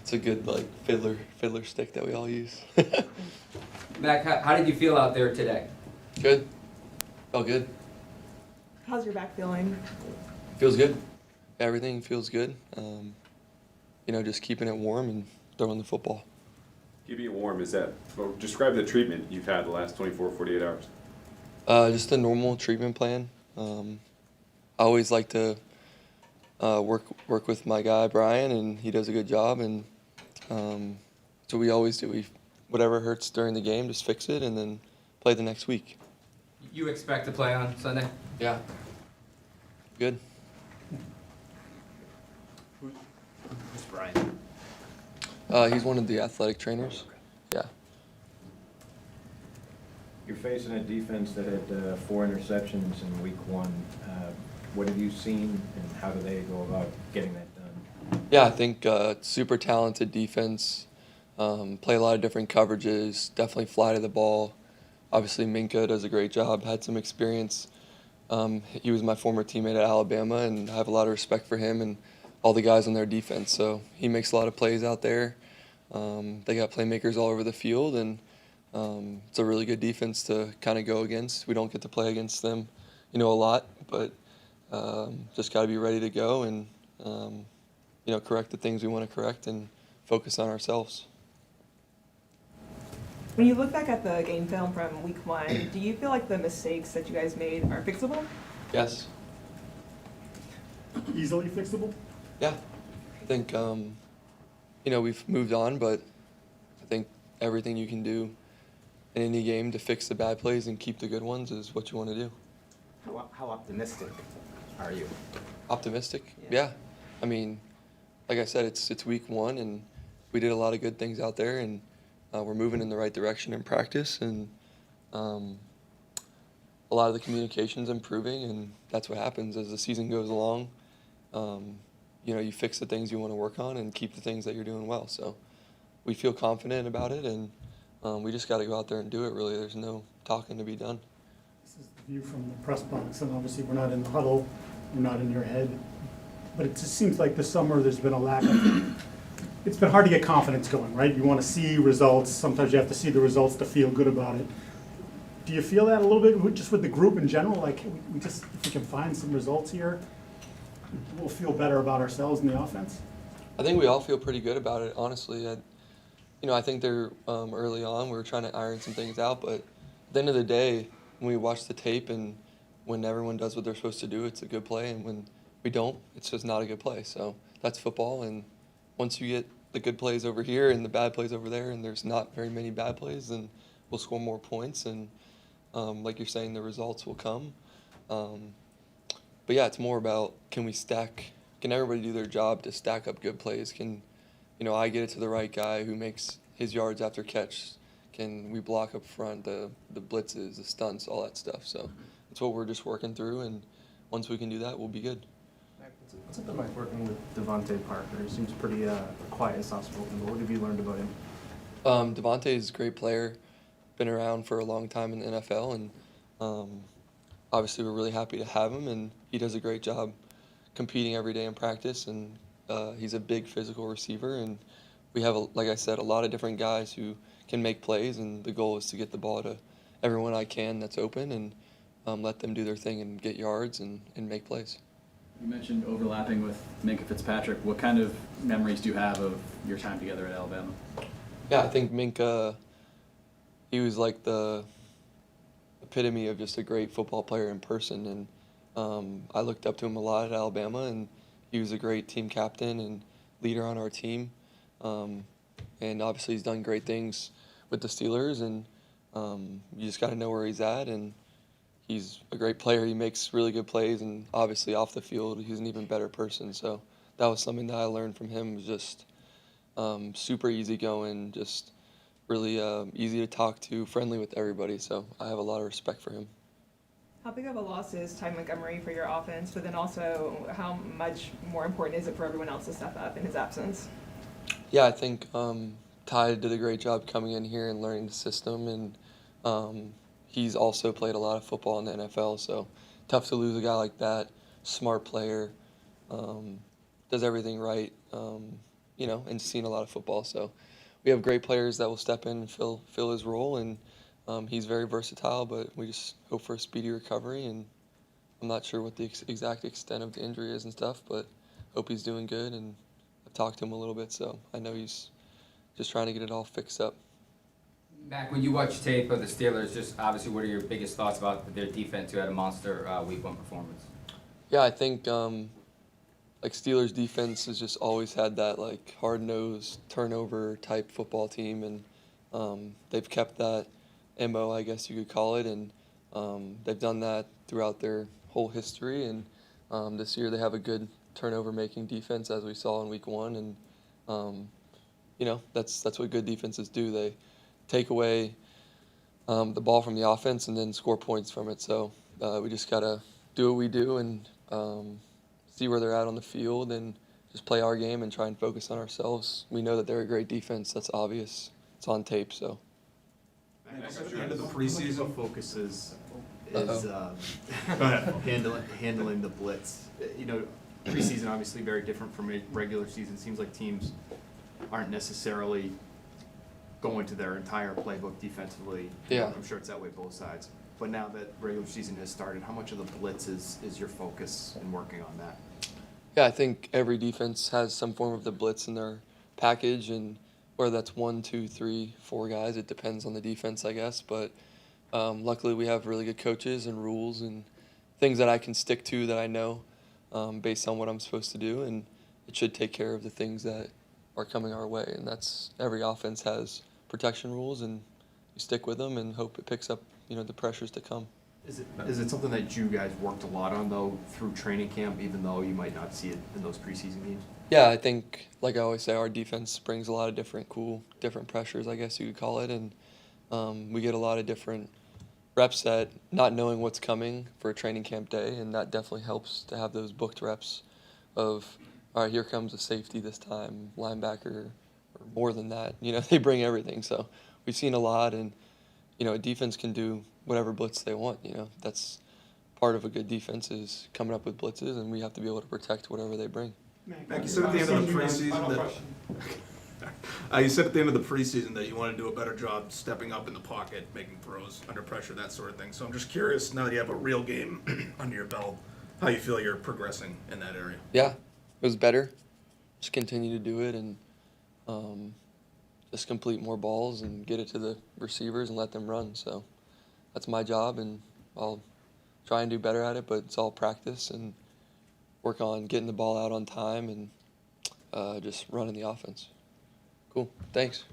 It's a good like fiddler stick that we all use. Mac, how did you feel out there today? Good. Felt good. How's your back feeling? Feels good. Everything feels good. Just keeping it warm and throwing the football. Keeping it warm, well, describe the treatment you've had the last 24, 48 hours. Just a normal treatment plan. I always like to work with my guy Brian, and he does a good job. And so we always do. Whatever hurts during the game, just fix it, and then play the next week. You expect to play on Sunday? Yeah. Good. Who's Brian? He's one of the athletic trainers. Yeah. You're facing a defense that had 4 interceptions in week 1. What have you seen, and how do they go about getting that done? Yeah, I think super talented defense. Play a lot of different coverages. Definitely fly to the ball. Obviously, Minka does a great job. Had some experience. He was my former teammate at Alabama, and I have a lot of respect for him and all the guys on their defense. So he makes a lot of plays out there. They got playmakers all over the field, and it's a really good defense to kind of go against. We don't get to play against them, a lot, but just got to be ready to go and, correct the things we want to correct and focus on ourselves. When you look back at the game film from week 1, do you feel like the mistakes that you guys made are fixable? Yes. Easily fixable? Yeah. I think, we've moved on, but I think everything you can do in any game to fix the bad plays and keep the good ones is what you want to do. How optimistic are you? Optimistic? Yeah. Yeah. Like I said, it's week 1, and we did a lot of good things out there, and we're moving in the right direction in practice, and a lot of the communication's improving, and that's what happens as the season goes along. You fix the things you want to work on and keep the things that you're doing well. So we feel confident about it, and we just got to go out there and do it, really. There's no talking to be done. This is the view from the press box, and obviously we're not in the huddle, we're not in your head. But it just seems like this summer there's been a lack of, it's been hard to get confidence going, right? You want to see results. Sometimes you have to see the results to feel good about it. Do you feel that a little bit just with the group in general? Like, if we can find some results here, we'll feel better about ourselves in the offense? I think we all feel pretty good about it, honestly. I think they're early on, we were trying to iron some things out, but at the end of the day, when we watch the tape and when everyone does what they're supposed to do, it's a good play, and when we don't, it's just not a good play. So that's football, and once you get the good plays over here and the bad plays over there, and there's not very many bad plays, then we'll score more points, and like you're saying, the results will come. But yeah, it's more about can everybody do their job to stack up good plays? Can I get it to the right guy who makes his yards after catch? Can we block up front, the blitzes, the stunts, all that stuff? So that's what we're just working through, and once we can do that, we'll be good. What's it been like working with Devante Parker? He seems pretty quiet and soft-spoken, but what have you learned about him? Devante is a great player, been around for a long time in the NFL, and obviously we're really happy to have him, and he does a great job competing every day in practice, and he's a big physical receiver, and we have, like I said, a lot of different guys who can make plays, and the goal is to get the ball to everyone I can that's open and let them do their thing and get yards and make plays. You mentioned overlapping with Mickey Fitzpatrick. What kind of memories do you have of your time together at Alabama? Yeah, I think Minka, he was like the epitome of just a great football player in person, and I looked up to him a lot at Alabama, and he was a great team captain and leader on our team, and obviously he's done great things with the Steelers, and you just got to know where he's at, and he's a great player. He makes really good plays, and obviously off the field, he's an even better person. So that was something that I learned from him, was just super easygoing, just really easy to talk to, friendly with everybody. So I have a lot of respect for him. How big of a loss is Ty Montgomery for your offense, but then also how much more important is it for everyone else to step up in his absence? Yeah, I think Ty did a great job coming in here and learning the system, and he's also played a lot of football in the NFL, so tough to lose a guy like that. Smart player, does everything right. and seen a lot of football. So we have great players that will step in and fill his role, and he's very versatile. But we just hope for a speedy recovery, and I'm not sure what the exact extent of the injury is and stuff, but hope he's doing good. And I've talked to him a little bit, so I know he's just trying to get it all fixed up. Mac, when you watch tape of the Steelers, just obviously, what are your biggest thoughts about their defense, who had a monster Week 1 performance? Yeah, I think Steelers defense has just always had that hard-nosed turnover type football team, and they've kept that MO, I guess you could call it, and they've done that throughout their whole history. And this year they have a good turnover-making defense, as we saw in Week 1, and that's what good defenses do. They take away the ball from the offense and then score points from it. So we just gotta do what we do and see where they're at on the field and just play our game and try and focus on ourselves. We know that they're a great defense. That's obvious. It's on tape. So. At the end of the preseason focus is ahead. handling the blitz. Preseason obviously very different from a regular season. Seems like teams aren't necessarily going to their entire playbook defensively. Yeah. I'm sure it's that way both sides. But now that regular season has started, how much of the blitz is your focus in working on that? Yeah, I think every defense has some form of the blitz in their package, and whether that's 1, 2, 3, 4 guys, it depends on the defense, I guess. But luckily we have really good coaches and rules and things that I can stick to that I know based on what I'm supposed to do, and it should take care of the things that are coming our way. And that's every offense has protection rules, and you stick with them and hope it picks up the pressures to come. Is it something that you guys worked a lot on though through training camp, even though you might not see it in those preseason games? Yeah, I think, like I always say, our defense brings a lot of different pressures, I guess you could call it, and we get a lot of different reps at not knowing what's coming for a training camp day, and that definitely helps to have those booked reps of, all right, here comes a safety this time, linebacker, or more than that. They bring everything, so we've seen a lot, and a defense can do whatever blitz they want. That's part of a good defense is coming up with blitzes, and we have to be able to protect whatever they bring. Mac, you said at the end of the preseason you said at the end of the preseason that you want to do a better job stepping up in the pocket, making throws under pressure, that sort of thing. So I'm just curious, now that you have a real game under your belt, how you feel you're progressing in that area. Yeah, it was better. Just continue to do it and just complete more balls and get it to the receivers and let them run. So that's my job, and I'll try and do better at it, but it's all practice and work on getting the ball out on time and just running the offense. Cool. Thanks.